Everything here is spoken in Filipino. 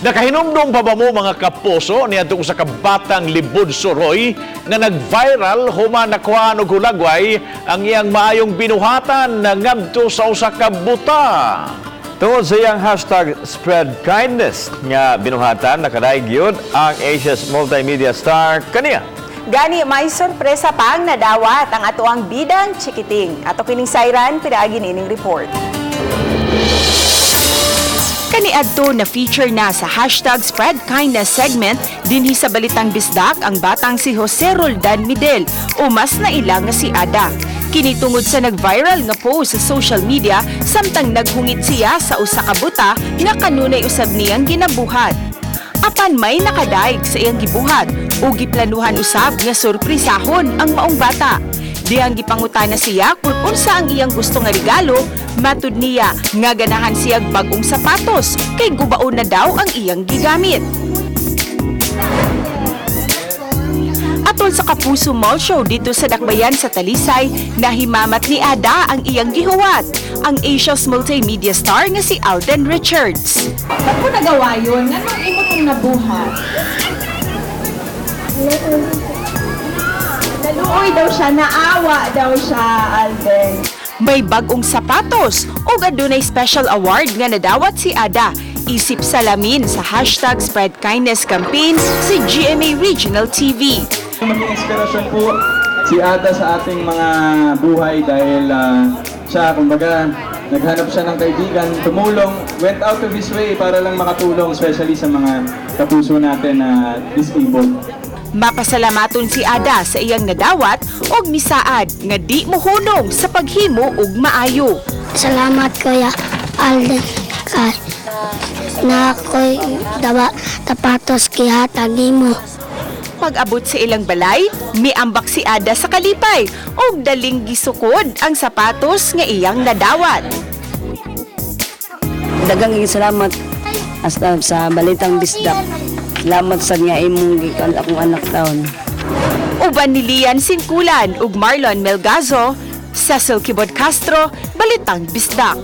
Nakahinumdum pa ba mo mga kapuso niya itong sa kabatang libod suroy na nag-viral human nakuha og hulagway ang iyang maayong binuhatan na ngadto sa usa ka buta. Tungod sa iyang hashtag spread kindness nga binuhatan, nakadaig yun ang Asia's multimedia star kaniya. Gani, may sorpresa pang nadawat ang atuang bidang chikiting. Ato kining sayran, pinaagin ining report. Kaniadto na feature na sa hashtag Spread Kindness segment dinhi sa Balitang Bisdak ang batang si Jose Roldan Midel o mas nailang nga si Ada. Kinitungod sa nag-viral nga post sa social media samtang naghungit siya sa usa ka buta nga kanunay usab niyang ginabuhat. Apan may nakadaig sa iyang gibuhat o giplanuhan usab nga surprisahon ang maong bata. Dihang gipangutana siya kung unsa ang iyang gusto nga regalo, matud niya nga ganahan siya bag-ong sapatos kay gubaon na daw ang iyang gigamit. Atol sa Kapuso Mall Show dito sa Dakbayan sa Talisay, nahimamat ni Ada ang iyang gihuwat, ang Asia's multimedia star nga si Alden Richards. Ba't mo nagawa yun? Anong imo mong nabuhat? Naluoy daw siya, naawa daw siya, Alden. May bag-ong sapatos o adunay special award nga nadawat si Ada. Isip salamin sa hashtag Spread Kindness campaign si GMA Regional TV. Maging inspirasyon po si Ada sa ating mga buhay dahil siya, kumbaga, naghanap siya ng kaibigan, tumulong, went out of his way para lang makatulong, especially sa mga kapuso natin na disabled. Mapasalamaton si Ada sa iyang nadawat og misaad nga di mohunong sa paghimo og maayo. Salamat Kuya Alden kay na ako'y tapatos kihatag nimo. Pag-abot sa ilang balay, miambak si Ada sa kalipay og daling gisukod ang sapatos nga iyang nadawat. Dagang salamat hasta sa Balitang Bisdak. Salamat sa nga imong gikan akong anak taon. Uban ni Lian Singkulan ug Marlon Melgazo, Cecil Kibod Castro, Balitang Bisdak.